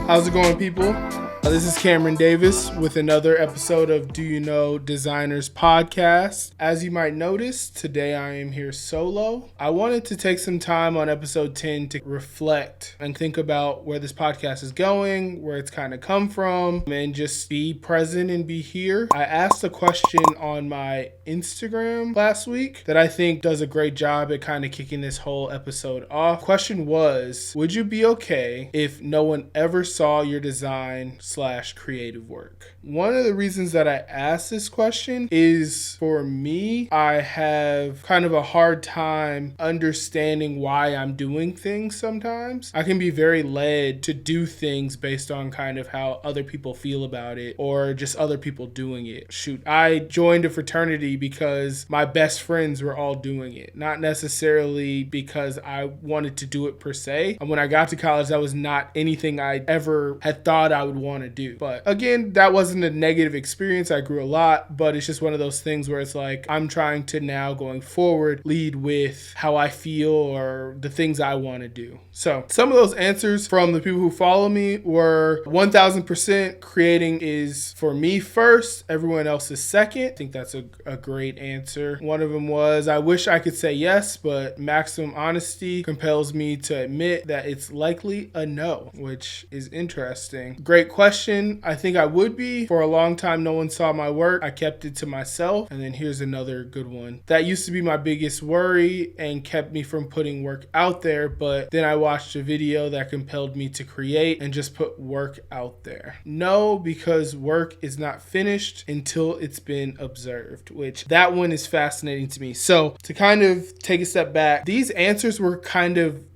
How's it going, people? This is Cameron Davis with another episode of Do You Know Designers Podcast. As you might notice, today I am here solo. I wanted to take some time on episode 10 to reflect and think about where this podcast is going, where it's kind of come from, and just be present and be here. I asked a question on my Instagram last week that I think does a great job at kind of kicking this whole episode off. Question was, would you be okay if no one ever saw your design / creative work? One of the reasons that I asked this question is, for me, I have kind of a hard time understanding why I'm doing things sometimes. I can be very led to do things based on kind of how other people feel about it or just other people doing it. Shoot, I joined a fraternity because my best friends were all doing it, not necessarily because I wanted to do it per se. And when I got to college, that was not anything I ever had thought I would want to do. But again, that wasn't a negative experience. I grew a lot, but it's just one of those things where it's like I'm trying to now, going forward, lead with how I feel or the things I want to do. So some of those answers from the people who follow me were 1000% creating is for me first, everyone else is second. I think that's a great answer. One of them was, I wish I could say yes, but maximum honesty compels me to admit that it's likely a no, which is interesting. Great question. I think I would be. For a long time, no one saw my work. I kept it to myself. And then here's another good one. That used to be my biggest worry and kept me from putting work out there. But then I watched a video that compelled me to create and just put work out there. No, because work is not finished until it's been observed, which that one is fascinating to me. So to kind of take a step back, these answers were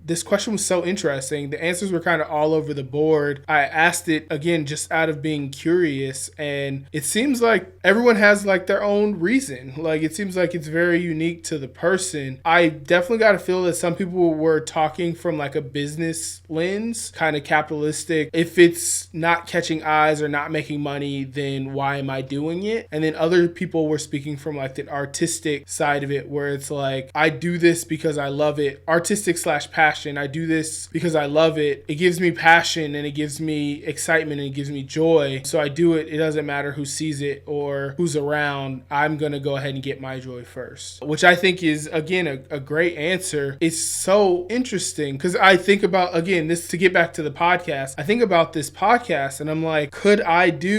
this question was so interesting. The answers were kind of all over the board. I asked it again just out of being curious, and it seems like everyone has like their own reason. Like it seems like it's very unique to the person. I definitely got to feel that some people were talking from like a business lens, kind of capitalistic. If it's not catching eyes or not making money, then why am I doing it? And then other people were speaking from like the artistic side of it, where it's like, I do this because I love it. Artistic / passion. I do this because I love it. It gives me passion and it gives me excitement and it gives me joy. So I do it. It doesn't matter who sees it or who's around. I'm going to go ahead and get my joy first, which I think is, again, a great answer. It's so interesting because I think about, again, this to get back to the podcast. I think about this podcast and I'm like,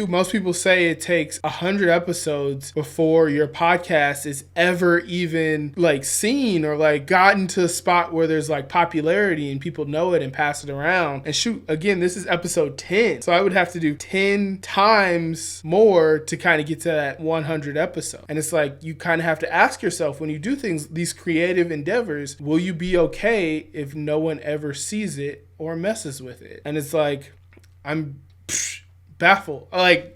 most people say it takes 100 episodes before your podcast is ever even like seen or like gotten to a spot where there's like popularity and people know it and pass it around. And shoot, again, this is episode 10. So I would have to do 10 times more to kind of get to that 100 episode. And it's like, you kind of have to ask yourself when you do things, these creative endeavors, will you be okay if no one ever sees it or messes with it? And it's like, I'm baffled.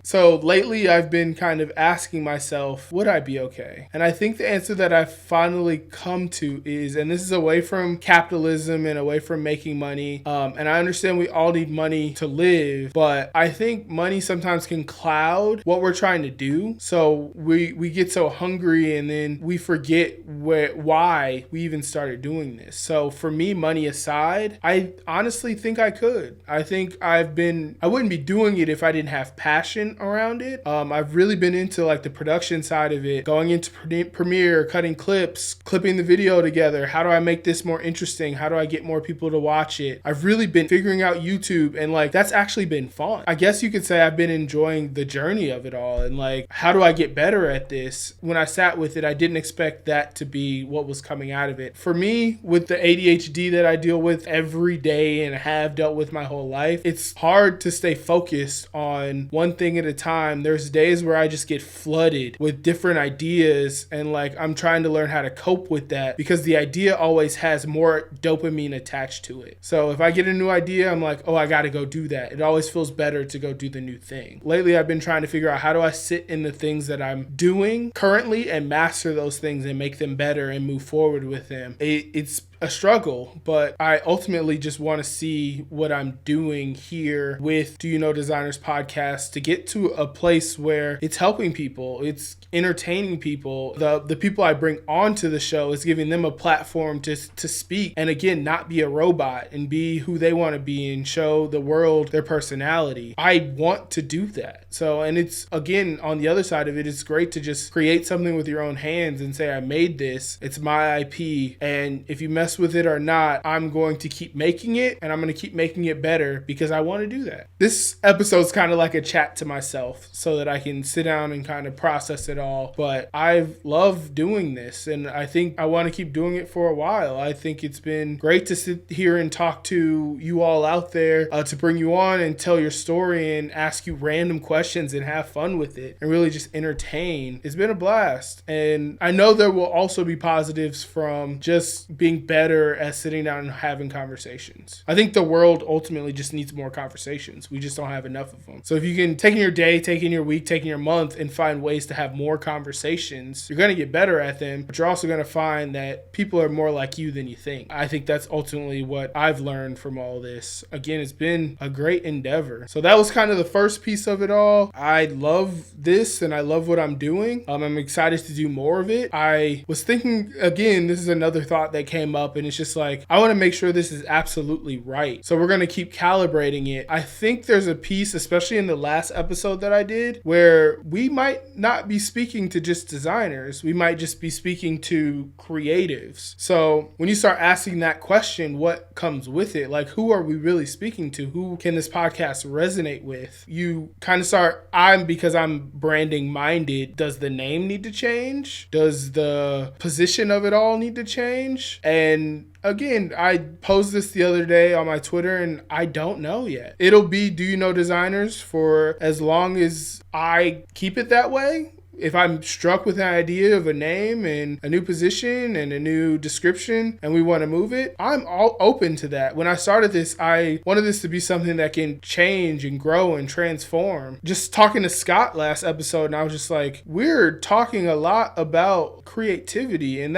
So lately I've been kind of asking myself, would I be okay? And I think the answer that I've finally come to is, and this is away from capitalism and away from making money. And I understand we all need money to live, but I think money sometimes can cloud what we're trying to do. So we get so hungry and then we forget why we even started doing this. So for me, money aside, I honestly think I could. I think I wouldn't be doing it if I didn't have passion around it. I've really been into like the production side of it, going into Premiere, cutting clips, clipping the video together. How do I make this more interesting? How do I get more people to watch it? I've really been figuring out YouTube, and like that's actually been fun. I guess you could say I've been enjoying the journey of it all, and like, how do I get better at this? When I sat with it, I didn't expect that to be what was coming out of it. For me, with the ADHD that I deal with every day and have dealt with my whole life, it's hard to stay focused on one thing at a time. There's days where I just get flooded with different ideas, and like I'm trying to learn how to cope with that because the idea always has more dopamine attached to it. So if I get a new idea, I'm like, oh, I got to go do that. It always feels better to go do the new thing. Lately, I've been trying to figure out how do I sit in the things that I'm doing currently and master those things and make them better and move forward with them. It's a struggle, but I ultimately just want to see what I'm doing here with Do You Know Designers podcast to get to a place where it's helping people. It's entertaining people. The people I bring onto the show is giving them a platform to speak, and again, not be a robot and be who they want to be and show the world their personality. I want to do that. So, and it's, again, on the other side of it, it's great to just create something with your own hands and say, I made this, it's my IP, and if you mess with it or not, I'm going to keep making it, and I'm going to keep making it better because I want to do that. This episode's kind of like a chat to myself so that I can sit down and kind of process it all. But I've loved doing this, and I think I want to keep doing it for a while. I think it's been great to sit here and talk to you all out there, to bring you on and tell your story and ask you random questions and have fun with it and really just entertain. It's been a blast. And I know there will also be positives from just being better at sitting down and having conversations. I think the world ultimately just needs more conversations. We just don't have enough of them. So if you can take in your day, take in your week, take in your month, and find ways to have more conversations, you're going to get better at them, but you're also going to find that people are more like you than you think. I think that's ultimately what I've learned from all this. Again, it's been a great endeavor. So that was kind of the first piece of it all. I love this and I love what I'm doing. I'm excited to do more of it. I was thinking, again, this is another thought that came up, and it's just like, I want to make sure this is absolutely right. So we're going to keep calibrating it. I think there's a piece, especially in the last episode that I did, where we might not be speaking to just designers. We might just be speaking to creatives. So when you start asking that question, what comes with it? Like, who are we really speaking to? Who can this podcast resonate with? You kind of start, because I'm branding minded, does the name need to change? Does the position of it all need to change? And again, I posed this the other day on my Twitter, and I don't know yet. It'll be Do You Know Designers for as long as I keep it that way. If I'm struck with an idea of a name and a new position and a new description and we want to move it, I'm all open to that. When I started this, I wanted this to be something that can change and grow and transform. Just talking to Scott last episode, and I was just like, we're talking a lot about creativity, and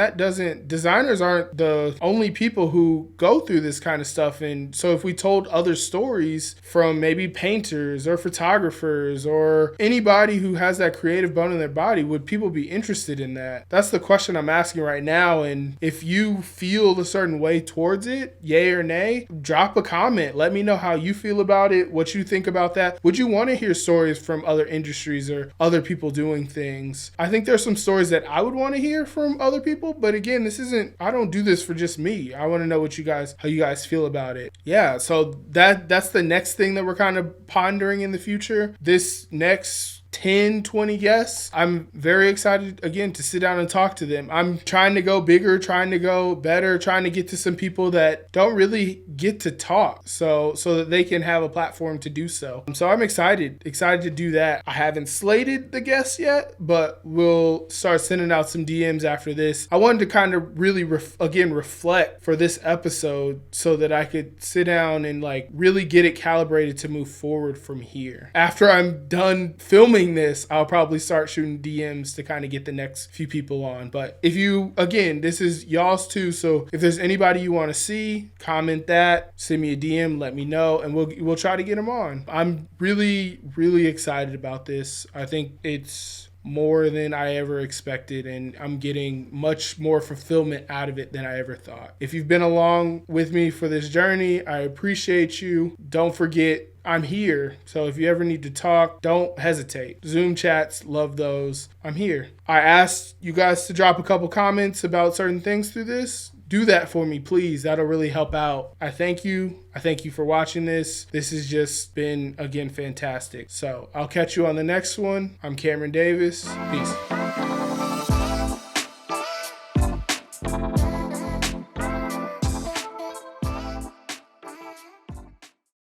designers aren't the only people who go through this kind of stuff. And so if we told other stories from maybe painters or photographers or anybody who has that creative bone in their body, would people be interested in that? That's the question I'm asking right now. And if you feel a certain way towards it, yay or nay, drop a comment. Let me know how you feel about it, what you think about that. Would you want to hear stories from other industries or other people doing things? I think there's some stories that I would want to hear from other people, but again, I don't do this for just me. I want to know how you guys feel about it. Yeah, so that's the next thing that we're kind of pondering in the future. This next 10, 20 guests, I'm very excited, again, to sit down and talk to them. I'm trying to go bigger, trying to go better, trying to get to some people that don't really get to talk so that they can have a platform to do so. So I'm excited to do that. I haven't slated the guests yet, but we'll start sending out some DMs after this. I wanted to kind of really reflect for this episode so that I could sit down and really get it calibrated to move forward from here. After I'm done filming this, I'll probably start shooting DMs to kind of get the next few people on. But if you, again, this is y'all's too, so if there's anybody you want to see, comment that, send me a DM, let me know, and we'll try to get them on. I'm really, really excited about this. I think it's more than I ever expected, and I'm getting much more fulfillment out of it than I ever thought. If you've been along with me for this journey, I appreciate you. Don't forget, I'm here. So if you ever need to talk, don't hesitate. Zoom chats, love those. I'm here. I asked you guys to drop a couple comments about certain things through this. Do that for me, please. That'll really help out. I thank you. I thank you for watching this. This has just been, again, fantastic. So I'll catch you on the next one. I'm Cameron Davis. Peace.